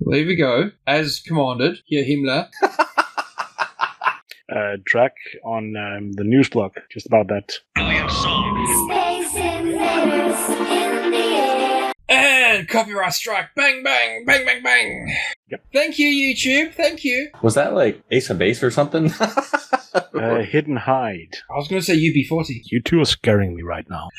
Well, there we go. As commanded, here Himmler. Track on the news blog, just about that. Space invaders in the air. And copyright strike. Bang, bang, bang, bang, bang. Yep. Thank you, YouTube. Thank you. Was that like Ace of Base or something? Hidden Hide. I was going to say UB40. You two are scaring me right now.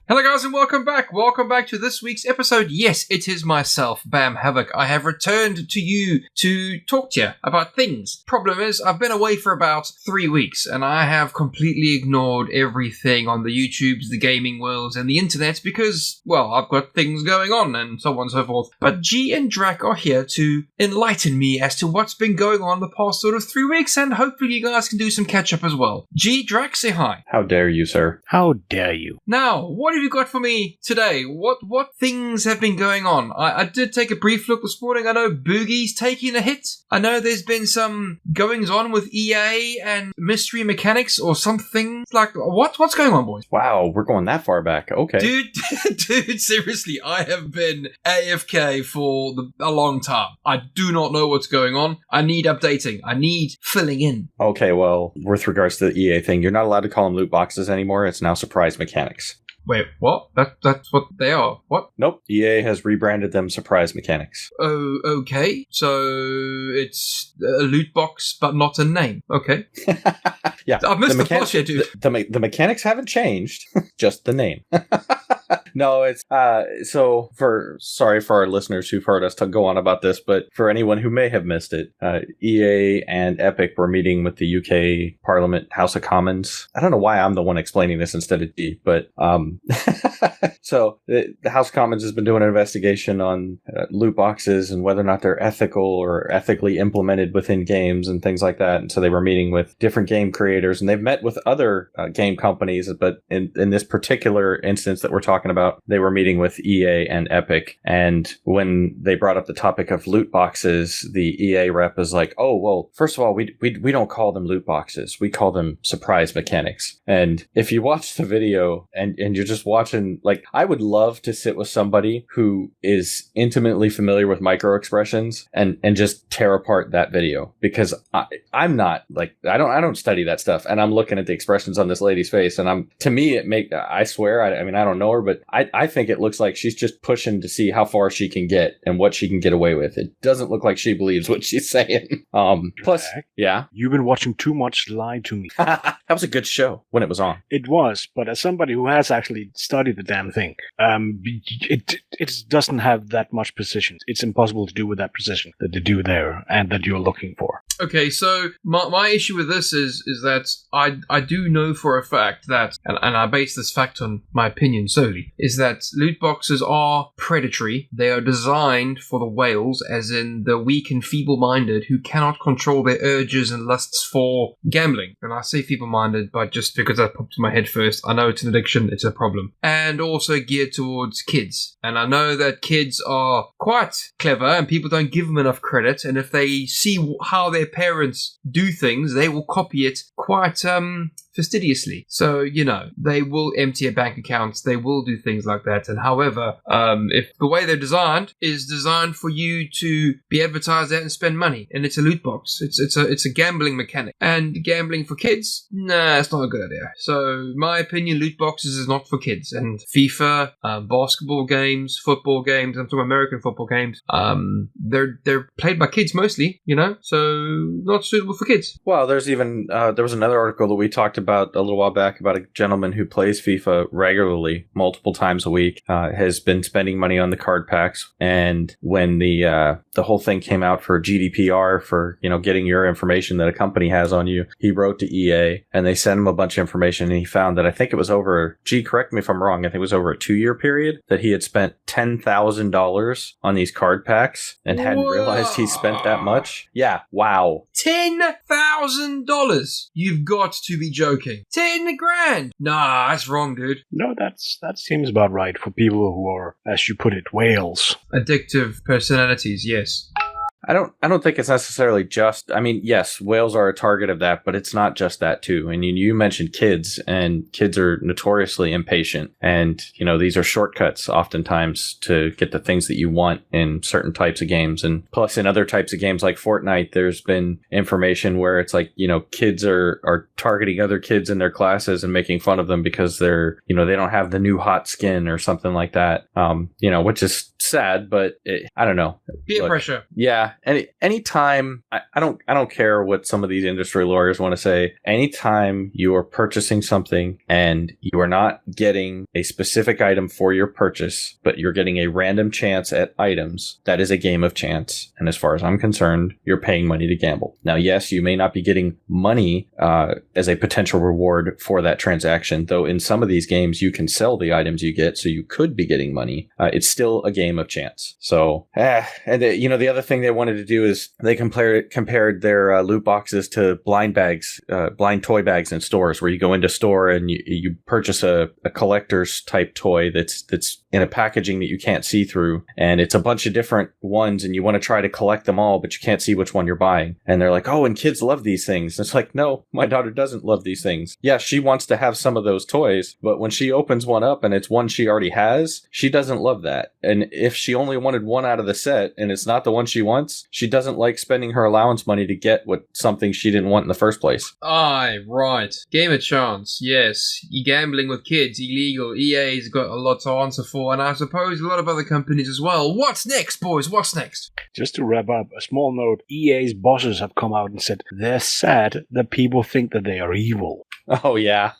Hello guys and welcome back. Welcome back to this week's episode. Yes, it is myself, Bam Havoc. I have returned to you to talk to you about things. Problem is, I've been away for about 3 weeks and I have completely ignored everything on the YouTubes, the gaming worlds and the internet because, well, I've got things going on and so on and so forth. But G and Drac are here to enlighten me as to what's been going on the past sort of 3 weeks and hopefully you guys can do some catch up as well. G, Drac, say hi. How dare you, sir? How dare you? Now, what have you got for me today? What things have been going on? I did take a brief look this morning. I know Boogie's taking a hit. I know there's been some goings on with EA and mystery mechanics or something. Like, what's going on, boys? Wow, we're going that far back. Okay. Dude, seriously, I have been AFK for a long time. I do not know what's going on. I need updating. I need filling in. Okay, well, with regards to the EA thing, you're not allowed to call them loot boxes anymore. It's now surprise mechanics. Wait, what? That's what they are. What? Nope. EA has rebranded them surprise mechanics. Oh, okay. So it's a loot box, but not a name. Okay. Yeah. I've missed the plot here, dude. The mechanics haven't changed, just the name. No, it's sorry for our listeners who've heard us go on about this, but for anyone who may have missed it, EA and Epic were meeting with the UK Parliament House of Commons. I don't know why I'm the one explaining this instead of G, but so the House of Commons has been doing an investigation on loot boxes and whether or not they're ethical or ethically implemented within games and things like that. And so they were meeting with different game creators, and they've met with other game companies, but in this particular instance that we're talking about, they were meeting with EA and Epic, and when they brought up the topic of loot boxes, the EA rep is like, oh, well, first of all, we don't call them loot boxes. We call them surprise mechanics. And if you watch the video and you're just watching, like, I would love to sit with somebody who is intimately familiar with micro expressions and just tear apart that video, because I'm not, like, I don't study that stuff, and I'm looking at the expressions on this lady's face, and I swear, I mean, I don't know her, but I think it looks like she's just pushing to see how far she can get and what she can get away with. It doesn't look like she believes what she's saying. Plus, yeah. You've been watching too much Lie to Me. That was a good show when it was on. It was, but as somebody who has actually studied the damn thing, it doesn't have that much precision. It's impossible to do with that precision that they do there and that you're looking for. Okay, so my issue with this is that I do know for a fact that, and I base this fact on my opinion solely, is that loot boxes are predatory. They are designed for the whales, as in the weak and feeble-minded who cannot control their urges and lusts for gambling. And I say feeble-minded, but just because that popped in my head first, I know it's an addiction, it's a problem. And also geared towards kids. And I know that kids are quite clever and people don't give them enough credit, and if they see how their parents do things, they will copy it quite fastidiously. So, they will empty a bank account, they will do things like that. And however, if the way they're designed is designed for you to be advertised at and spend money, and it's a loot box, it's a gambling mechanic, and gambling for kids, nah, it's not a good idea. So, my opinion, loot boxes is not for kids. And FIFA, basketball games, football games, I'm talking American football games, they're played by kids mostly, so not suitable for kids. Well, there's even there was another article that we talked about a little while back about a gentleman who plays FIFA regularly, multiple times a week, has been spending money on the card packs. And when the whole thing came out for GDPR, for getting your information that a company has on you, he wrote to EA and they sent him a bunch of information, and he found that I think it was over, correct me if I'm wrong, I think it was over a 2-year period that he had spent $10,000 on these card packs and hadn't realized he spent that much. Yeah, wow. $10,000. You've got to be joking. 10 grand. Nah, that's wrong, dude. No, that seems about right for people who are, as you put it, whales. Addictive personalities, yes. I don't think it's necessarily just. I mean, yes, whales are a target of that, but it's not just that too. And you mentioned kids, and kids are notoriously impatient, and these are shortcuts oftentimes to get the things that you want in certain types of games. And plus, in other types of games like Fortnite, there's been information where it's like kids are targeting other kids in their classes and making fun of them because they're they don't have the new hot skin or something like that. Which is sad, but I don't know. Peer pressure. Yeah. Anytime, I don't care what some of these industry lawyers want to say. Anytime you are purchasing something and you are not getting a specific item for your purchase, but you're getting a random chance at items, that is a game of chance. And as far as I'm concerned, you're paying money to gamble. Now, yes, you may not be getting money as a potential reward for that transaction, though in some of these games you can sell the items you get, so you could be getting money. It's still a game of chance. So, the other thing they wanted to do is they compared their loot boxes to blind toy bags in stores, where you go into store and you purchase a collector's type toy that's in a packaging that you can't see through, and it's a bunch of different ones, and you want to try to collect them all, but you can't see which one you're buying. And they're like, oh, and kids love these things. And it's like, no, my daughter doesn't love these things. Yeah, she wants to have some of those toys, but when she opens one up and it's one she already has, she doesn't love that. And if she only wanted one out of the set and it's not the one she wants, she doesn't like spending her allowance money to get something she didn't want in the first place. Aye, right. Game of chance, yes. Gambling with kids, illegal. EA's got a lot to answer for, and I suppose a lot of other companies as well. What's next, boys? What's next? Just to wrap up, a small note. EA's bosses have come out and said they're sad that people think that they are evil. Oh, yeah.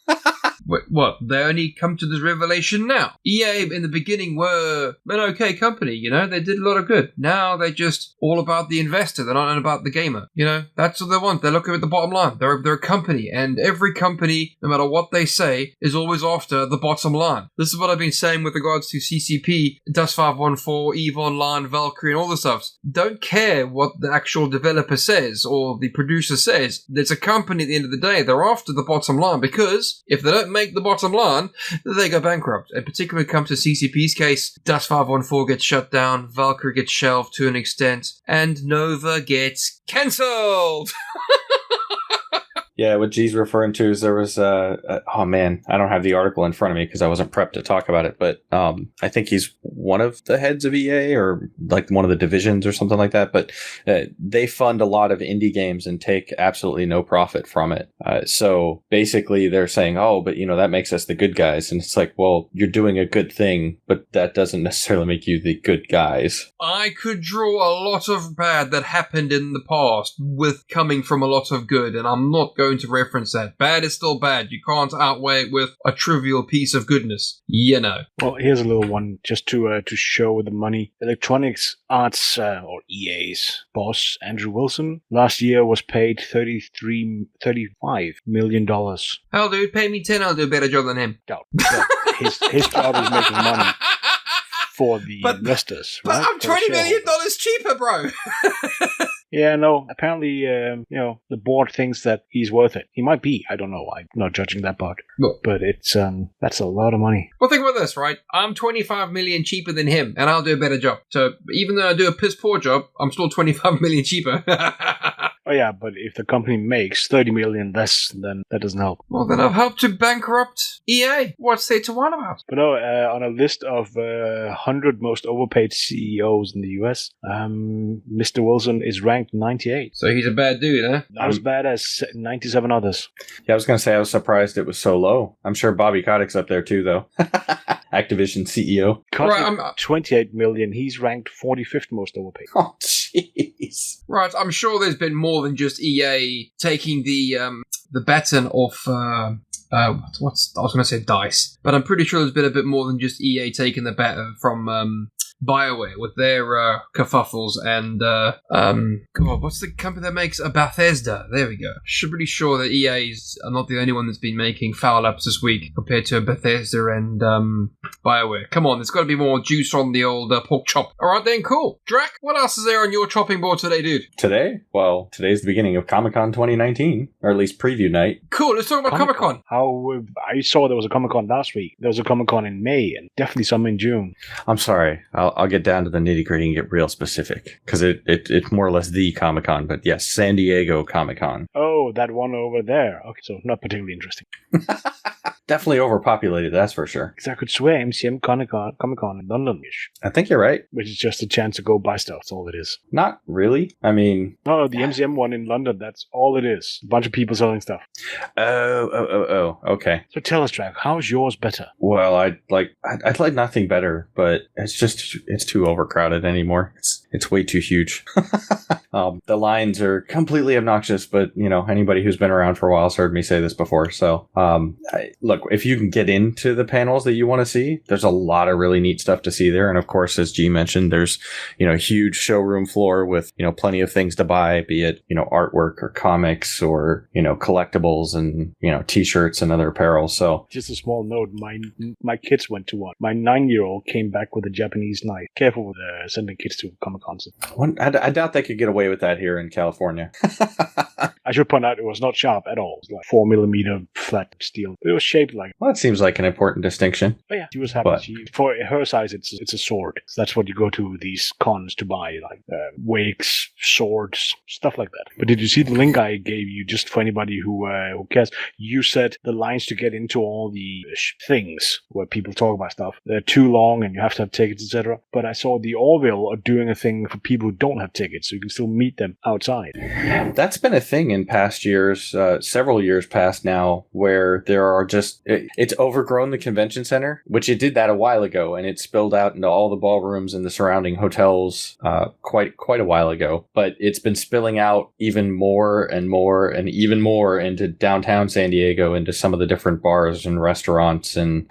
Wait, what? They only come to this revelation now? EA in the beginning were an okay company, they did a lot of good. Now they're just all about the investor, they're not about the gamer. That's what they want. They're looking at the bottom line. They're a company, and every company, no matter what they say, is always after the bottom line. This is what I've been saying with regards to CCP, Dust 514, EVE Online, Valkyrie, and all this stuff. Don't care what the actual developer says or the producer says. There's a company at the end of the day. They're after the bottom line, because if they don't make the bottom line, they go bankrupt. In particular, when it comes to CCP's case, Dust 514 gets shut down, Valkyrie gets shelved to an extent, and Nova gets cancelled. Yeah, what G's referring to is there was oh man, I don't have the article in front of me because I wasn't prepped to talk about it, but I think he's one of the heads of EA or like one of the divisions or something like that, but they fund a lot of indie games and take absolutely no profit from it. So basically they're saying, oh, but that makes us the good guys. And it's like, well, you're doing a good thing, but that doesn't necessarily make you the good guys. I could draw a lot of bad that happened in the past with coming from a lot of good, and I'm not going to reference that. Bad is still bad. You can't outweigh it with a trivial piece of goodness. Well, here's a little one just to show the money. Electronics Arts, or EA's boss, Andrew Wilson, last year was paid $35 million. Hell, dude, pay me 10, I'll do a better job than him. His job is making money for the investors. But right? I'm $20 million cheaper, bro. Yeah, no, apparently, the board thinks that he's worth it. He might be, I don't know, I'm not judging that part. No. But it's, that's a lot of money. Well, think about this, right? I'm $25 million cheaper than him, and I'll do a better job. So, even though I do a piss poor job, I'm still $25 million cheaper. Oh yeah, but if the company makes 30 million less, then that doesn't help. Well, then I've helped to bankrupt EA. What's there to whine about? But no, on a list of 100 most overpaid CEOs in the US, Mr. Wilson is ranked 98. So he's a bad dude, huh? Not as bad as 97 others. Yeah, I was going to say I was surprised it was so low. I'm sure Bobby Kotick's up there too, though. Activision CEO. Kotick, 28 million. He's ranked 45th most overpaid. Oh, jeez. Right, I'm sure there's been more than just EA taking the baton off. I was going to say DICE, but I'm pretty sure there's been a bit more than just EA taking the baton from BioWare with their kerfuffles and God, what's the company that makes Bethesda? There we go. I'm pretty sure that EA's are not the only one that's been making foul ups this week compared to Bethesda and BioWare. Come on, there's got to be more juice on the old pork chop. All right then, cool. Drac, what else is there on your chopping board today, dude? Today? Well, today's the beginning of Comic-Con 2019, or at least preview night. Cool, let's talk about Comic-Con. I saw there was a Comic-Con last week. There was a Comic-Con in May, and definitely some in June. I'm sorry. I'll get down to the nitty-gritty and get real specific, because it's more or less the Comic-Con, but yes, San Diego Comic-Con. Oh, that one over there. Okay, so not particularly interesting. Definitely overpopulated, that's for sure. Because I could swear MCM Comic-Con in London-ish. I think you're right. Which is just a chance to go buy stuff. That's all it is. Not really. I mean... No, the MCM one in London, that's all it is. A bunch of people selling stuff. Oh, okay. So tell us, Drac, how's yours better? Well, I'd like nothing better, but it's too overcrowded anymore. It's way too huge. The lines are completely obnoxious, but anybody who's been around for a while has heard me say this before. So, look, if you can get into the panels that you want to see, there's a lot of really neat stuff to see there. And of course, as G mentioned, there's a huge showroom floor with plenty of things to buy, be it artwork or comics or collectibles and t-shirts and other apparel. So just a small note, my kids went to one. My 9-year-old came back with a Japanese knife. Careful with sending kids to Comic-Cons. I doubt they could get away with that here in California. I should point out it was not sharp at all. It was like 4mm flat steel. It was shaped like... Well, that seems like an important distinction. But yeah, she was happy. For her size, it's a sword. So that's what you go to these cons to buy, like wakes, swords, stuff like that. But did you see the link I gave you, just for anybody who cares? You said the lines to get into all the things where people talk about stuff, they're too long and you have to have tickets, etc. But I saw the Orville are doing a thing for people who don't have tickets, so you can still meet them outside. That's been a thing in past years, several years past now, where there are it's overgrown the convention center, which it did that a while ago, and it spilled out into all the ballrooms and the surrounding hotels quite a while ago. But it's been spilling out even more and more and even more into downtown San Diego, into some of the different bars and restaurants, and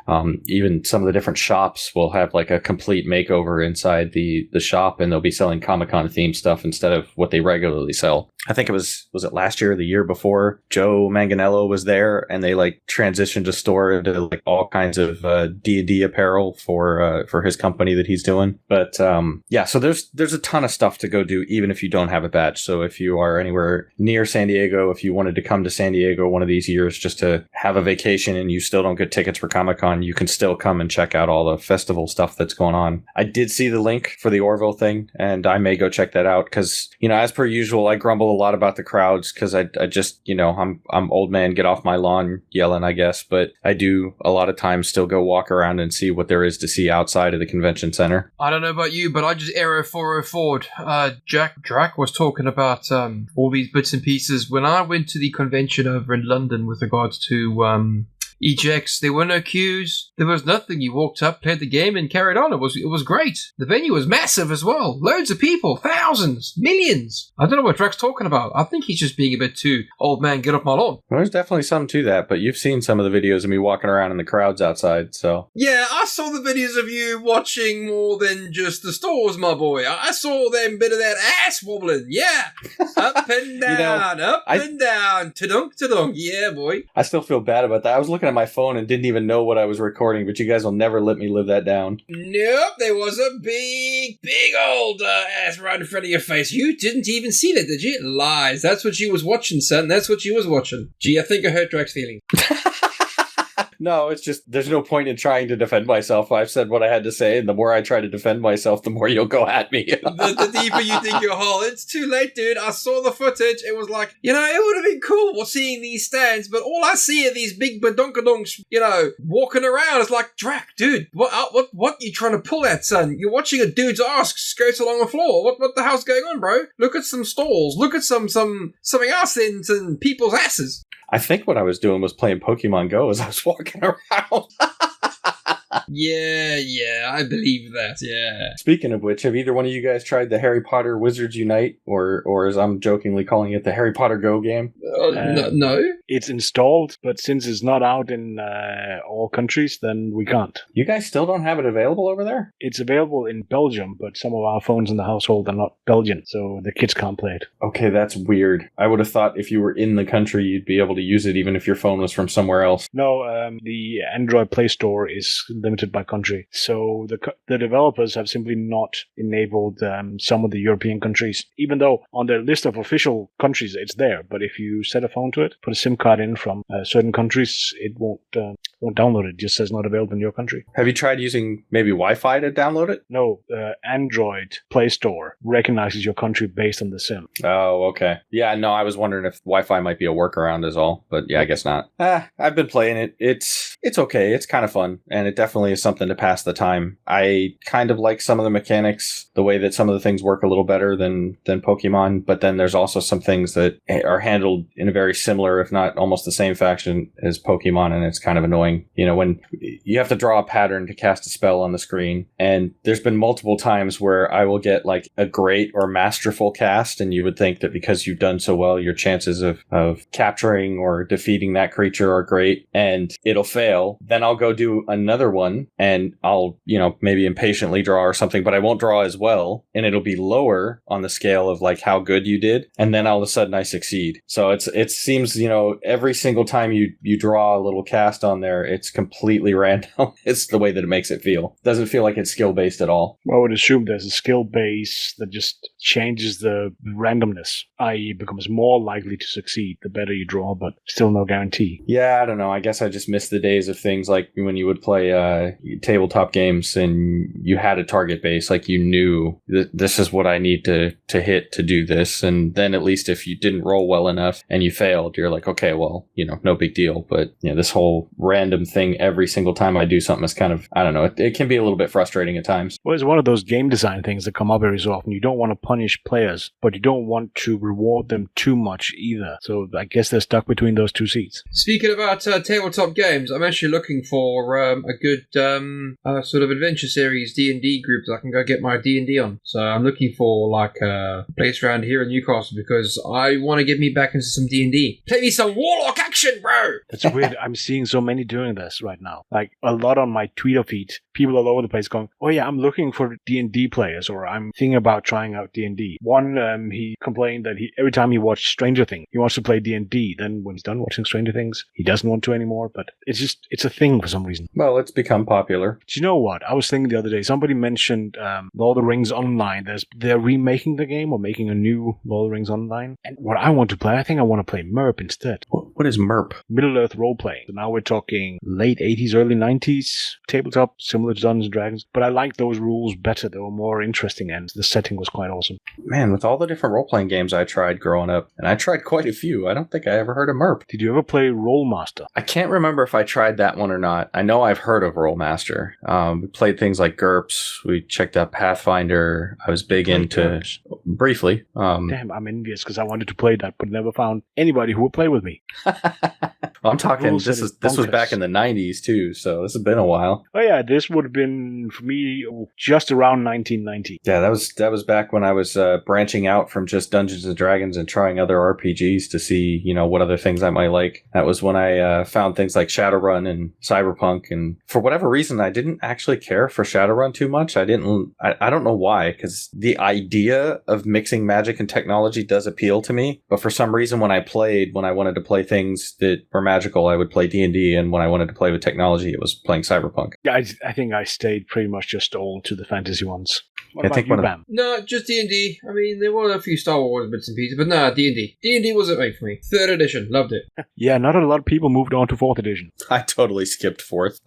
even some of the different shops will have like a complete makeover inside the shop, and they'll be selling Comic-Con themed stuff instead of what they regularly sell. I think was it last year or the year before, Joe Manganiello was there, and they like transitioned a store into like all kinds of D&D apparel for his company that he's doing. But yeah, so there's a ton of stuff to go do, even if you don't have a badge. So if you are anywhere near San Diego, if you wanted to come to San Diego one of these years just to have a vacation and you still don't get tickets for Comic-Con, you can still come and check out all the festival stuff that's going on. I did see the link for the Orville thing, and I may go check that out because, as per usual, I grumble a lot about the crowds because I just, I'm old man, get off my lawn yelling, I guess. But I do a lot of times still go walk around and see what there is to see outside of the convention center. I don't know about you, but I just arrow 404 forward. Drac was talking about all these bits and pieces. When I went to the convention over in London with regards to EGX, there were no queues. There was nothing. You walked up, played the game, and carried on. It was great. The venue was massive as well. Loads of people, thousands, millions. I don't know what Drac's talking about. I think he's just being a bit too old man, get off my lawn. Well, there's definitely something to that, but you've seen some of the videos of me walking around in the crowds outside, so... Yeah, I saw the videos of you watching more than just the stores, my boy. I saw them bit of that ass wobbling. Yeah. Up and down, and down. Ta-dunk, ta-dunk. Yeah, boy. I still feel bad about that. I was looking at my phone and didn't even know what I was recording, but you guys will never let me live that down. Nope, there was a big old ass right in front of your face. You didn't even see that, did you? Lies. That's what you was watching, son. That's what you was watching. Gee, I think I hurt Drac's feelings. No, it's just, there's no point in trying to defend myself. I've said what I had to say, and the more I try to defend myself, the more you'll go at me. the deeper you dig your hole. It's too late, dude. I saw the footage. It was like, it would have been cool seeing these stands, but all I see are these big badonkadonks, walking around. It's like, Drac, dude, what you trying to pull at, son? You're watching a dude's ass skirts along the floor. What the hell's going on, bro? Look at some stalls. Look at something else in some people's asses. I think what I was doing was playing Pokemon Go as I was walking around. Yeah, I believe that, yeah. Speaking of which, have either one of you guys tried the Harry Potter Wizards Unite, or as I'm jokingly calling it, the Harry Potter Go game? No. It's installed, but since it's not out in all countries, then we can't. You guys still don't have it available over there? It's available in Belgium, but some of our phones in the household are not Belgian, so the kids can't play it. Okay, that's weird. I would have thought if you were in the country, you'd be able to use it even if your phone was from somewhere else. No, the Android Play Store is limited segmented by country. So the developers have simply not enabled some of the European countries, even though on their list of official countries it's there. But if you set a phone to it, put a SIM card in from certain countries, it won't download it. It just says not available in your country. Have you tried using maybe Wi-Fi to download it? No, Android Play Store recognizes your country based on the SIM. Oh, okay. Yeah, no, I was wondering if Wi-Fi might be a workaround is all, but yeah, I guess not. I've been playing it. It's okay. It's kind of fun, and it definitely is something to pass the time. I kind of like some of the mechanics, the way that some of the things work a little better than Pokemon, but then there's also some things that are handled in a very similar, if not almost the same fashion as Pokemon, and it's kind of annoying. You know, when you have to draw a pattern to cast a spell on the screen, and there's been multiple times where I will get like a great or masterful cast, and you would think that because you've done so well, your chances of capturing or defeating that creature are great, and it'll fail. Then I'll go do another one, and I'll, maybe impatiently draw or something, but I won't draw as well, and it'll be lower on the scale of like how good you did, and then all of a sudden I succeed. So it seems, every single time you draw a little cast on there, it's completely random. It's the way that it makes it feel. It doesn't feel like it's skill-based at all. Well, I would assume there's a skill base that just changes the randomness, i.e. becomes more likely to succeed the better you draw, but still no guarantee. Yeah, I don't know. I guess I just miss the days of things like when you would play tabletop games and you had a target base, like you knew that this is what I need to hit to do this, and then at least if you didn't roll well enough and you failed, you're like, okay, well, no big deal. But this whole random thing every single time I do something is kind of, I don't know, it can be a little bit frustrating at times. Well, it's one of those game design things that come up every so often. You don't want to punish players, but you don't want to reward them too much either. So I guess they're stuck between those two seats. Speaking about tabletop games, I'm actually looking for a good sort of adventure series D&D group that I can go get my D&D on. So I'm looking for like a place around here in Newcastle because I want to get me back into some D&D. Play me some Warlock action, bro! That's weird. I'm seeing so many doing this right now. Like a lot on my Twitter feed. People all over the place going, oh yeah, I'm looking for D&D players, or I'm thinking about trying out D&D. One, he complained that every time he watched Stranger Things, he wants to play D&D. Then when he's done watching Stranger Things, he doesn't want to anymore. But it's a thing for some reason. Well, it's become popular. Do you know what? I was thinking the other day, somebody mentioned Lord of the Rings Online. They're remaking the game or making a new Lord of the Rings Online. And what I want to play, I think I want to play MERP instead. What is MERP? Middle-earth role-playing. So now we're talking late 80s, early 90s, tabletop, similar to Dungeons & Dragons. But I liked those rules better. They were more interesting, and the setting was quite awesome. Man, with all the different role-playing games I tried growing up, and I tried quite a few, I don't think I ever heard of MERP. Did you ever play Rollmaster? I can't remember if I tried that one or not. I know I've heard of Rollmaster. We played things like GURPS. We checked out Pathfinder. I was big into... GURPS. Briefly. Damn, I'm envious because I wanted to play that, but never found anybody who would play with me. I'm talking, this was back in the 90s too, so this has been a while. Oh yeah, this would have been, for me, just around 1990. Yeah, that was back when I was branching out from just Dungeons & Dragons and trying other RPGs to see, what other things I might like. That was when I found things like Shadowrun and Cyberpunk, and for whatever reason, I didn't actually care for Shadowrun too much. I don't know why, because the idea of mixing magic and technology does appeal to me, but for some reason when I wanted to play things that were magical, I would play D&D, and when I wanted to play with technology, it was playing Cyberpunk. Yeah, I think I stayed pretty much just all to the fantasy ones. What I about think you, one of- Bam? No, just D&D. I mean, there were a few Star Wars bits and pieces, but no, D&D. D&D wasn't made for me. 3rd edition, loved it. Yeah, not a lot of people moved on to 4th edition. I totally skipped 4th.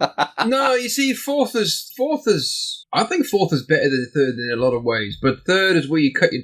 No, you see, fourth is. I think 4th is better than 3rd in a lot of ways, but 3rd is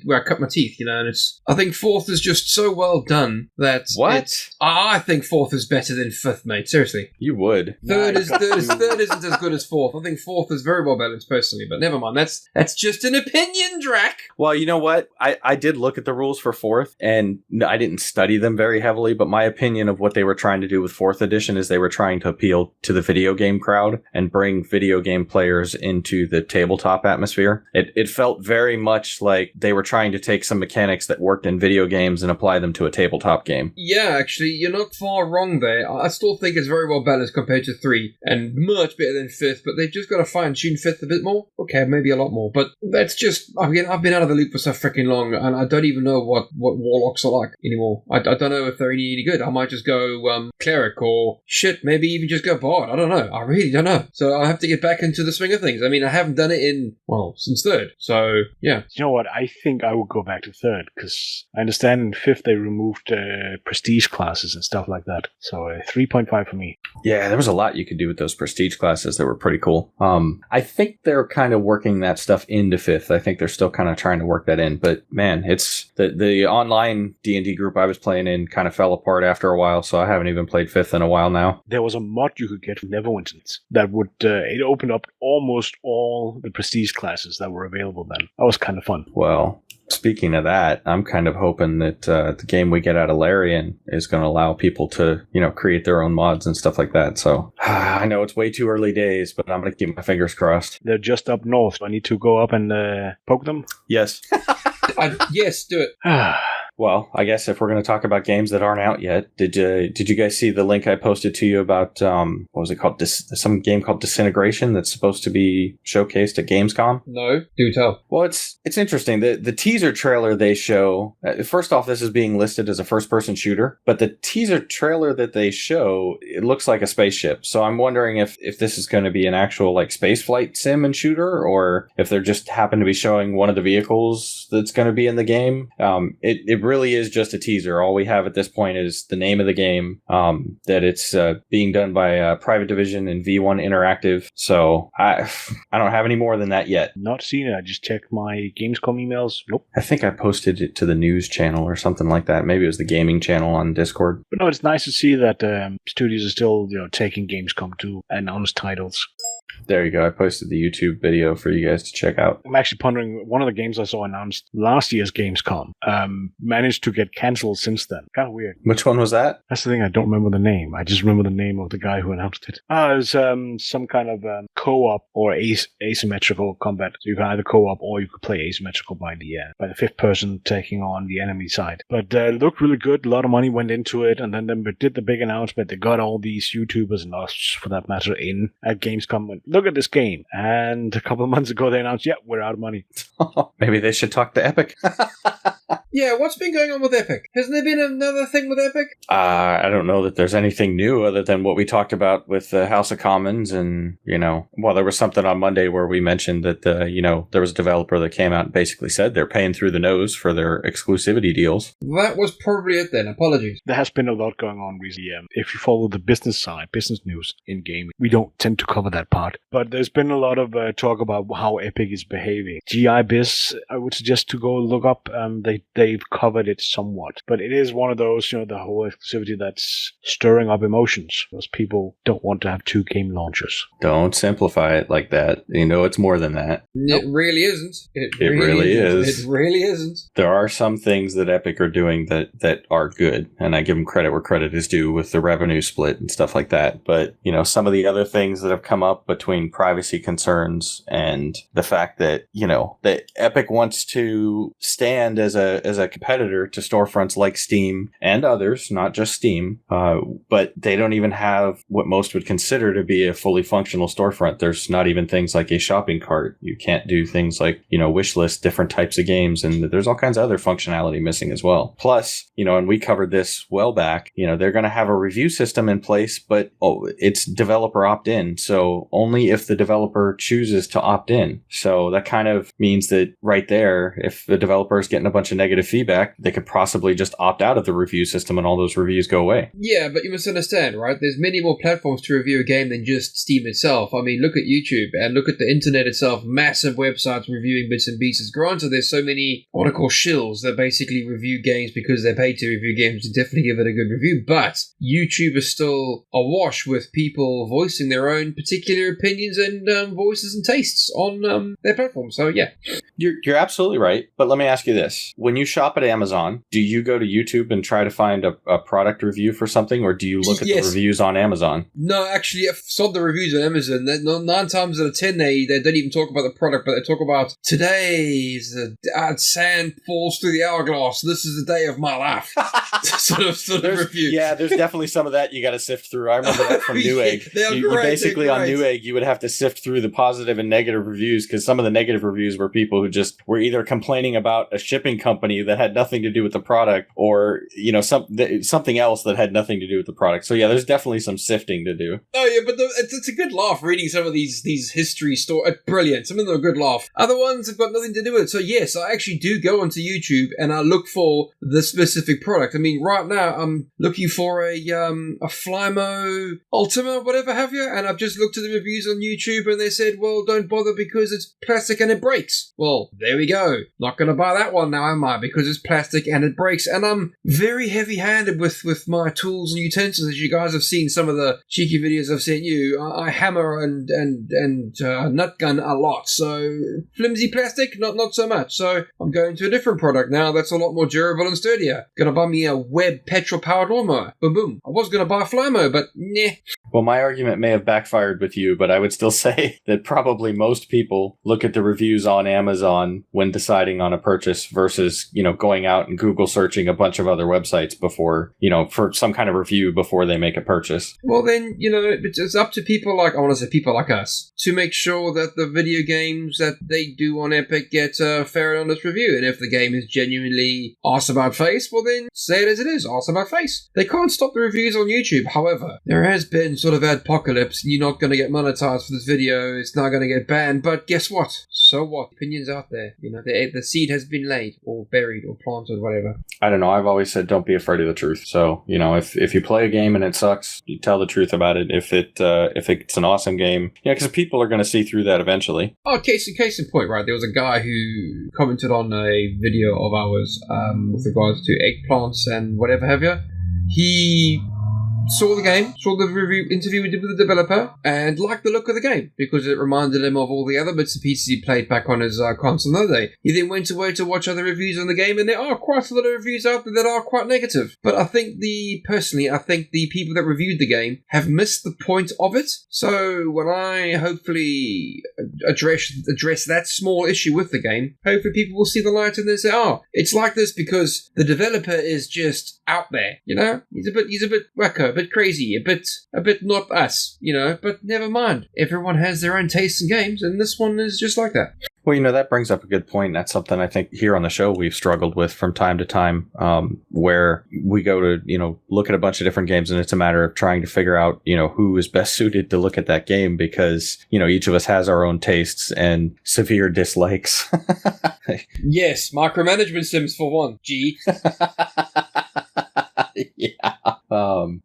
where I cut my teeth, and I think 4th is just so well done that What? I think 4th is better than 5th, mate. Seriously. You would. Third isn't as good as 4th. I think 4th is very well balanced personally, but never mind. That's just an opinion, Drac. Well, you know what? I did look at the rules for 4th, and I didn't study them very heavily, but my opinion of what they were trying to do with 4th edition is they were trying to appeal to the video game crowd and bring video game players into the tabletop atmosphere. It felt very much like they were trying to take some mechanics that worked in video games and apply them to a tabletop game. Yeah, actually, you're not far wrong there. I still think it's very well balanced compared to 3, and much better than 5th, but they've just got to fine-tune 5th a bit more. Okay, maybe a lot more, but but that's just, I've been out of the loop for so freaking long, and I don't even know what warlocks are like anymore. I don't know if they're any good. I might just go cleric, or shit, maybe even just go bard. I don't know. I really don't know. So I have to get back into the swing of things. I mean, I haven't done it since third. So, yeah. You know what? I think I would go back to third, because I understand in fifth they removed prestige classes and stuff like that. So 3.5 for me. Yeah, there was a lot you could do with those prestige classes that were pretty cool. I think they're kind of working that stuff into fifth. I think they're still kind of trying to work that in. But man, it's the online D&D group I was playing in kind of fell apart after a while, so I haven't even played fifth in a while now. There was a mod you could get from Neverwinter's that would it opened up almost all the prestige classes that were available then. That was kind of fun. Well, speaking of that, I'm kind of hoping that the game we get out of Larian is going to allow people to, create their own mods and stuff like that. So I know it's way too early days, but I'm going to keep my fingers crossed. They're just up north. So I need to go up and poke them? Yes. Yes, do it. Well, I guess if we're going to talk about games that aren't out yet, did you guys see the link I posted to you about, what was it called? Some game called Disintegration that's supposed to be showcased at Gamescom? No, do tell. Well, it's interesting. The teaser trailer they show, first off, this is being listed as a first-person shooter, but the teaser trailer that they show, it looks like a spaceship. So I'm wondering if this is going to be an actual like space flight sim and shooter, or if they're just happen to be showing one of the vehicles that's going to be in the game. It really is just a teaser. All we have at this point is the name of the game, that it's being done by Private Division and V1 Interactive. So I don't have any more than that yet. Not seen it. I just checked my Gamescom emails. Nope. I think I posted it to the news channel or something like that. Maybe it was the gaming channel on Discord. But no, it's nice to see that studios are still taking Gamescom to announce titles. There you go. I posted the YouTube video for you guys to check out. I'm actually pondering, one of the games I saw announced last year's Gamescom managed to get cancelled since then. Kind of weird. Which one was that? That's the thing, I don't remember the name. I just remember the name of the guy who announced it. It was some kind of co-op or asymmetrical combat. So you can either co-op or you could play asymmetrical by the fifth person taking on the enemy side. But it looked really good. A lot of money went into it, and then they did the big announcement. They got all these YouTubers and us, for that matter, in at Gamescom. Look at this game. And a couple of months ago they announced, we're out of money. Maybe they should talk to Epic. Yeah, what's been going on with Epic? Hasn't there been another thing with Epic? I don't know that there's anything new other than what we talked about with the House of Commons, and, there was something on Monday where we mentioned that, there was a developer that came out and basically said they're paying through the nose for their exclusivity deals. That was probably it then. Apologies. There has been a lot going on recently. If you follow the business side, business news in gaming, we don't tend to cover that part. But there's been a lot of talk about how Epic is behaving. GI Biz, I would suggest to go look up. They've covered it somewhat. But it is one of those, the whole exclusivity that's stirring up emotions. Those people don't want to have two game launchers. Don't simplify it like that. It's more than that. It really isn't. It really is. It really isn't. There are some things that Epic are doing that are good, and I give them credit where credit is due with the revenue split and stuff like that. But, some of the other things that have come up between privacy concerns and the fact that, that Epic wants to stand as a competitor to storefronts like Steam and others, not just Steam, but they don't even have what most would consider to be a fully functional storefront. There's not even things like a shopping cart. You can't do things like, wish list different types of games, and there's all kinds of other functionality missing as well. Plus, and we covered this well back, they're going to have a review system in place, but it's developer opt-in. So only if the developer chooses to opt in. So that kind of means that right there, if the developer is getting a bunch of negative feedback, they could possibly just opt out of the review system and all those reviews go away. Yeah, but you must understand, right? There's many more platforms to review a game than just Steam itself. I mean, look at YouTube and look at the internet itself. Massive websites reviewing bits and pieces. Granted, there's so many what I call shills that basically review games because they're paid to review games to definitely give it a good review. But YouTube is still awash with people voicing their own particular opinions and voices and tastes on their platform. So, yeah. You're absolutely right. But let me ask you this. When you shop at Amazon, do you go to YouTube and try to find a product review for something, or do you look at the reviews on Amazon? No, actually, I've saw the reviews on Amazon. 9 times out of 10, they don't even talk about the product, but they talk about today's sand falls through the hourglass. This is the day of my life. sort of review. Yeah, there's definitely some of that you got to sift through. I remember that from Newegg. You basically on Newegg, you would have to sift through the positive and negative reviews, because some of the negative reviews were people who just were either complaining about a shipping company that had nothing to do with the product, or something else that had nothing to do with the product. So yeah, there's definitely some sifting to do. Oh yeah, but it's a good laugh reading some of these history stories. Brilliant. Some of them are a good laugh. Other ones have got nothing to do with it. So yes, I actually do go onto YouTube and I look for the specific product. I mean, right now I'm looking for a Flymo Ultima, whatever have you, and I've just looked at the reviews on YouTube and they said, well, don't bother because it's plastic and it breaks. Well, there we go. Not going to buy that one now, am I? Because it's plastic and it breaks. And I'm very heavy-handed with my tools and utensils. As you guys have seen some of the cheeky videos I've sent you, I hammer and nut gun a lot. So flimsy plastic, not so much. So I'm going to a different product now that's a lot more durable and sturdier. Gonna buy me a Webb petrol-powered lawnmower. Boom, boom. I was gonna buy a Flymo, but nah. Well, my argument may have backfired with you, but I would still say that probably most people look at the reviews on Amazon when deciding on a purchase versus, going out and Google searching a bunch of other websites before, for some kind of review before they make a purchase. Well, then, it's up to people like us to make sure that the video games that they do on Epic get a fair and honest review. And if the game is genuinely arse about face, well then say it as it is, arse about face. They can't stop the reviews on YouTube. However, there has been sort of adpocalypse, and you're not going to get monetized for this video, it's not going to get banned, but guess what? So what? Opinions out there. The seed has been laid, or buried, or planted, whatever. I don't know, I've always said don't be afraid of the truth. So, if you play a game and it sucks, you tell the truth about it. If it's an awesome game, because people are going to see through that eventually. Oh, case in point, right? There was a guy who commented on a video of ours with regards to eggplants and whatever have you. He saw the game, saw the review interview we did with the developer, and liked the look of the game because it reminded him of all the other bits and pieces he played back on his console the other day. He then went away to watch other reviews on the game, and there are quite a lot of reviews out there that are quite negative. But I think the people that reviewed the game have missed the point of it. So when I hopefully address that small issue with the game, hopefully people will see the light and then say, oh, it's like this because the developer is just out there, He's a bit wacko, a bit crazy, a bit not us, but never mind. Everyone has their own tastes in games, and this one is just like that. Well, that brings up a good point. That's something I think here on the show we've struggled with from time to time, where we go to, look at a bunch of different games, and it's a matter of trying to figure out, who is best suited to look at that game because, each of us has our own tastes and severe dislikes. Yes, micromanagement sims for one. G. Yeah.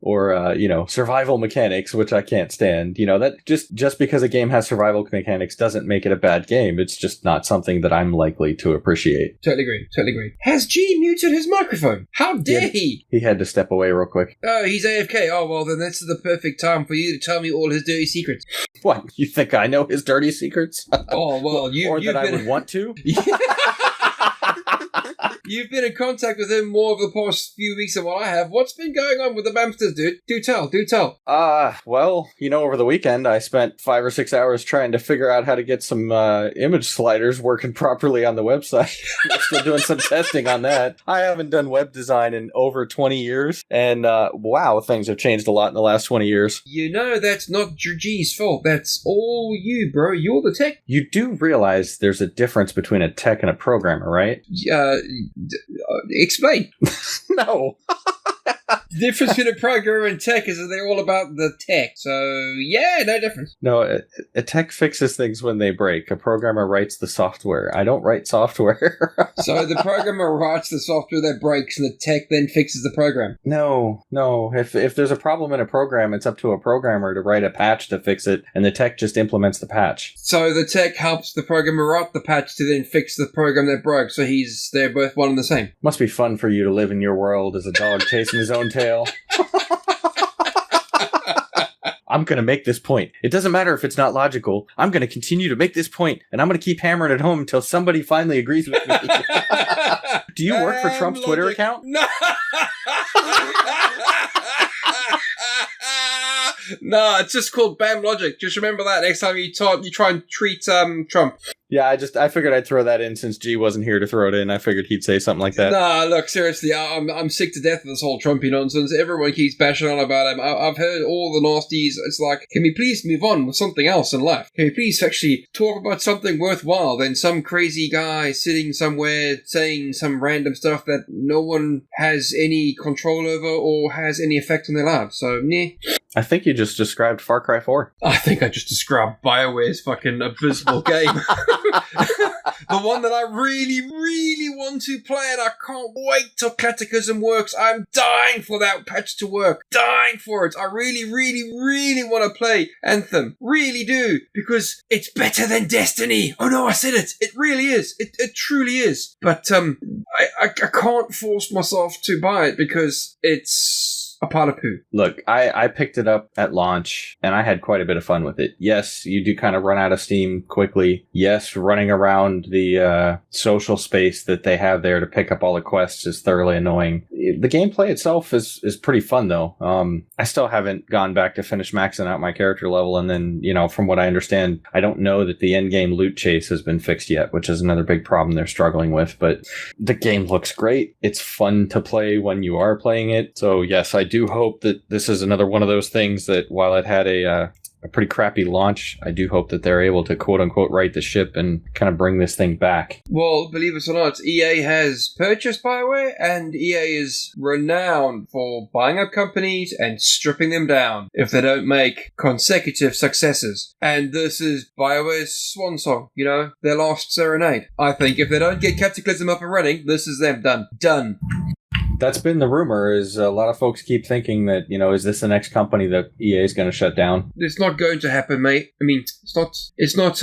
Or survival mechanics, which I can't stand. That just because a game has survival mechanics doesn't make it a bad game. It's just not something that I'm likely to appreciate. Totally agree. Has G muted his microphone? How dare he? He had to step away real quick. Oh, he's AFK. Oh, well, then that's the perfect time for you to tell me all his dirty secrets. What? You think I know his dirty secrets? Oh, well, I would want to? You've been in contact with him more over the past few weeks than what I have. What's been going on with the Bamsters, dude? Do tell. Well, over the weekend I spent 5 or 6 hours trying to figure out how to get some image sliders working properly on the website. I'm still doing some testing on that. I haven't done web design in over 20 years, and wow, things have changed a lot in the last 20 years. That's not G's fault. That's all you, bro. You're the tech. You do realize there's a difference between a tech and a programmer, right? Explain. No. The difference between a programmer and tech is that they're all about the tech. So, yeah, no difference. No, a tech fixes things when they break. A programmer writes the software. I don't write software. So the programmer writes the software that breaks and the tech then fixes the program. No. If there's a problem in a program, it's up to a programmer to write a patch to fix it, and the tech just implements the patch. So the tech helps the programmer write the patch to then fix the program that broke. So they're both one and the same. Must be fun for you to live in your world as a dog chasing his own tail. I'm going to make this point. It doesn't matter if it's not logical. I'm going to continue to make this point, and I'm going to keep hammering it home until somebody finally agrees with me. Do you work for Trump's Twitter account? No. No, it's just called Bam Logic. Just remember that next time you try and treat Trump. Yeah, I figured I'd throw that in since G wasn't here to throw it in. I figured he'd say something like that. Nah, look, seriously, I'm sick to death of this whole Trumpy nonsense. Everyone keeps bashing on about him. I've heard all the nasties. It's like, can we please move on with something else in life? Can we please actually talk about something worthwhile than some crazy guy sitting somewhere saying some random stuff that no one has any control over or has any effect on their lives? So, nah. I think you just described Far Cry 4. I think I just described BioWare's fucking abysmal game. The one that I really, really want to play, and I can't wait till Cataclysm works. I'm dying for that patch to work. Dying for it. I really, really, really want to play Anthem. Really do. Because it's better than Destiny. Oh no, I said it. It really is. It truly is. But I can't force myself to buy it because it's a pot of poo. Look, I picked it up at launch, and I had quite a bit of fun with it. Yes, you do kind of run out of steam quickly. Yes, running around the social space that they have there to pick up all the quests is thoroughly annoying. The gameplay itself is pretty fun, though. I still haven't gone back to finish maxing out my character level, and then, from what I understand, I don't know that the endgame loot chase has been fixed yet, which is another big problem they're struggling with, but the game looks great. It's fun to play when you are playing it, so yes, I do hope that this is another one of those things that while it had a pretty crappy launch, I do hope that they're able to quote-unquote right the ship and kind of bring this thing back. Well, believe it or not, EA has purchased BioWare, and EA is renowned for buying up companies and stripping them down if they don't make consecutive successes. And this is BioWare's swan song, their last serenade. I think if they don't get Cataclysm up and running, this is them done. Done. That's been the rumor, is a lot of folks keep thinking that, is this the next company that EA is going to shut down? It's not going to happen, mate. I mean, it's not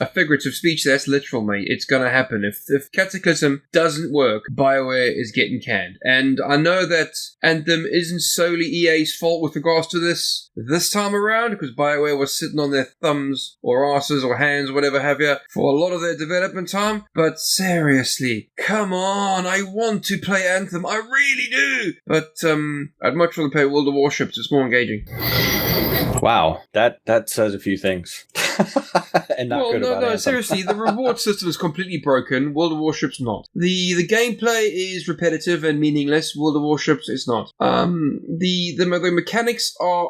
a figurative speech, that's literal, mate. It's going to happen. If Cataclysm doesn't work, BioWare is getting canned. And I know that Anthem isn't solely EA's fault with regards to this time around, because BioWare was sitting on their thumbs or asses or hands, whatever have you, for a lot of their development time. But seriously, come on, I want to play Anthem. I really do. But I'd much rather play World of Warships. It's more engaging. Wow, that says a few things. And not good about Anthem. Seriously, the reward system is completely broken. World of Warships not. The gameplay is repetitive and meaningless. World of Warships is not. The mechanics are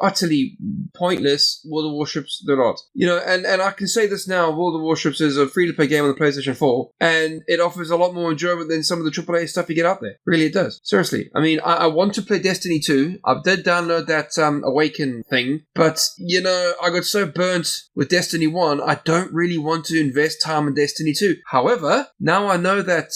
utterly pointless. World of Warships they're not. And I can say this now. World of Warships is a free to play game on the PlayStation 4, and it offers a lot more enjoyment than some of the AAA stuff you get out there. Really, it does. Seriously. I mean, I want to play Destiny 2. I did download that Awaken thing, but I got so burnt with Destiny 1, I don't really want to invest time in Destiny 2. However, now I know that,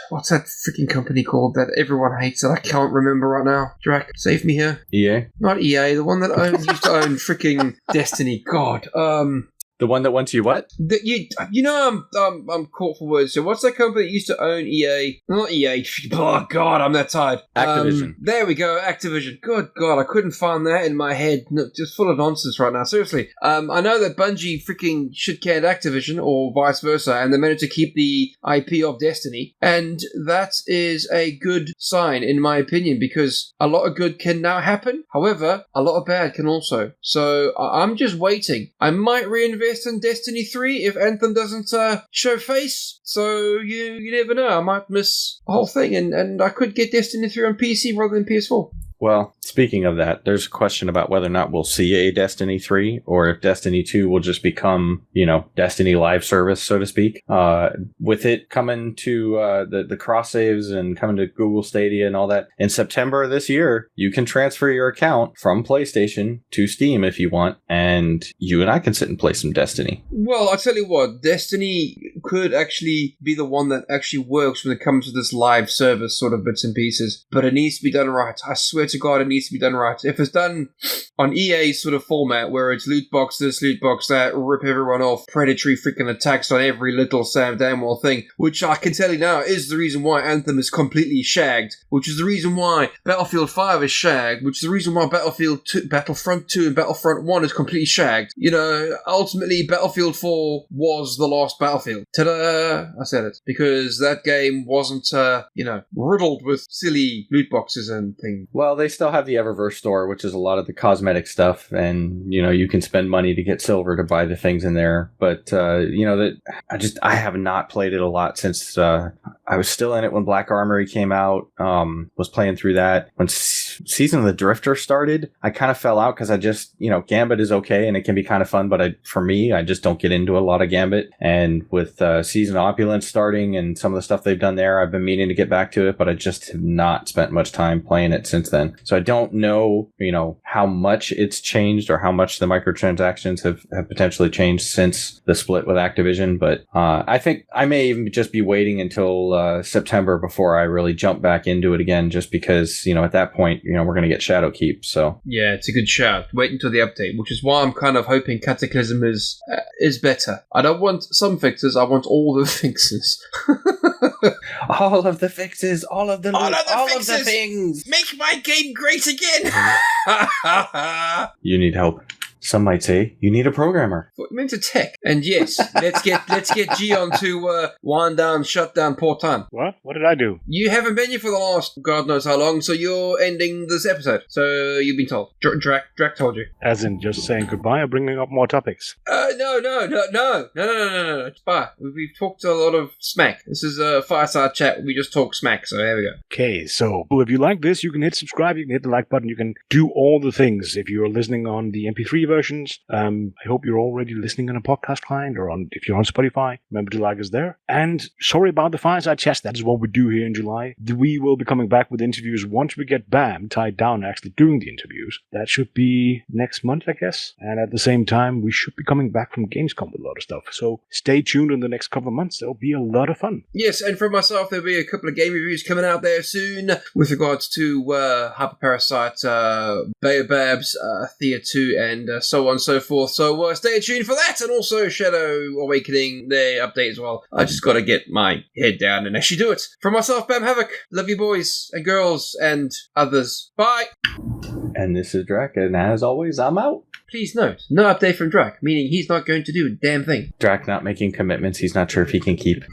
what's that freaking company called that everyone hates that I can't remember right now? Drac, save me here. EA? Not EA, the one that used to own freaking Destiny. God, The one that went to you what? I'm caught for words. So what's that company that used to own EA? Not EA. Oh, God, I'm that tired. Activision. There we go, Activision. Good God, I couldn't find that in my head. No, just full of nonsense right now. Seriously. I know that Bungie freaking shit-canned Activision, or vice versa, and they managed to keep the IP of Destiny. And that is a good sign, in my opinion, because a lot of good can now happen. However, a lot of bad can also. So I'm just waiting. I might reinvest in Destiny 3 if Anthem doesn't show face. So you never know. I might miss the whole thing, and I could get Destiny 3 on PC rather than PS4. Well, speaking of that, there's a question about whether or not we'll see a Destiny 3 or if Destiny 2 will just become, Destiny live service, so to speak. With it coming to the cross saves and coming to Google Stadia and all that, in September of this year, you can transfer your account from PlayStation to Steam if you want, and you and I can sit and play some Destiny. Well, I'll tell you what, Destiny, could actually be the one that actually works when it comes to this live service sort of bits and pieces, but it needs to be done right. I swear to God, it needs to be done right. If it's done on EA's sort of format, where it's loot box this, loot box that, rip everyone off, predatory freaking attacks on every little damn well thing, which I can tell you now is the reason why Anthem is completely shagged, which is the reason why Battlefield 5 is shagged, which is the reason why Battlefront 2 and Battlefront 1 is completely shagged. You know, ultimately Battlefield 4 was the last Battlefield. Ta-da! I said it. Because that game wasn't, riddled with silly loot boxes and things. Well, they still have the Eververse store, which is a lot of the cosmetic stuff, and, you can spend money to get silver to buy the things in there. But, I have not played it a lot since, I was still in it when Black Armory came out, was playing through that. When Season of the Drifter started, I kind of fell out because I just, Gambit is okay and it can be kind of fun, but for me, I just don't get into a lot of Gambit. And with Season of Opulence starting and some of the stuff they've done there, I've been meaning to get back to it, but I just have not spent much time playing it since then. So I don't know, how much it's changed or how much the microtransactions have potentially changed since the split with Activision, but I think I may even just be waiting until September before I really jump back into it again, just because, at that point, we're going to get Shadowkeep, so. Yeah, it's a good shout. Wait until the update, which is why I'm kind of hoping Cataclysm is better. I don't want some fixes, I want all the fixes. All of the fixes, all of the loot, all of the things. Make my game great again! You need help. Some might say you need a programmer. I'm into tech, and yes, let's get Gion to wind down, shut down Portan. What? What did I do? You haven't been here for the last God knows how long, so you're ending this episode. So you've been told. Drac told you. As in just saying goodbye or bringing up more topics? No. It's fine. We've talked a lot of smack. This is a fireside chat. We just talk smack. So there we go. Okay, so if you like this, you can hit subscribe. You can hit the like button. You can do all the things. If you're listening on the MP3 versions, I hope you're already listening on a podcast client or if you're on Spotify, remember to like us there. And sorry about the fireside chats. That is what we do here in July. We will be coming back with interviews once we get Bamm tied down actually doing the interviews. That should be next month, I guess. And at the same time, we should be coming back from Gamescom with a lot of stuff. So stay tuned in the next couple of months. There'll be a lot of fun. Yes, and for myself, there'll be a couple of game reviews coming out there soon with regards to Hyperparasite, Baobabs, Thea 2, and so on and so forth. So stay tuned for that, and also Shadow Awakening, their update as well. I just got to get my head down and actually do it. For myself, Bamm Havoc, love you boys and girls and others. Bye! And this is Drac, and as always, I'm out. Please note, no update from Drac, meaning he's not going to do a damn thing. Drac not making commitments he's not sure if he can keep.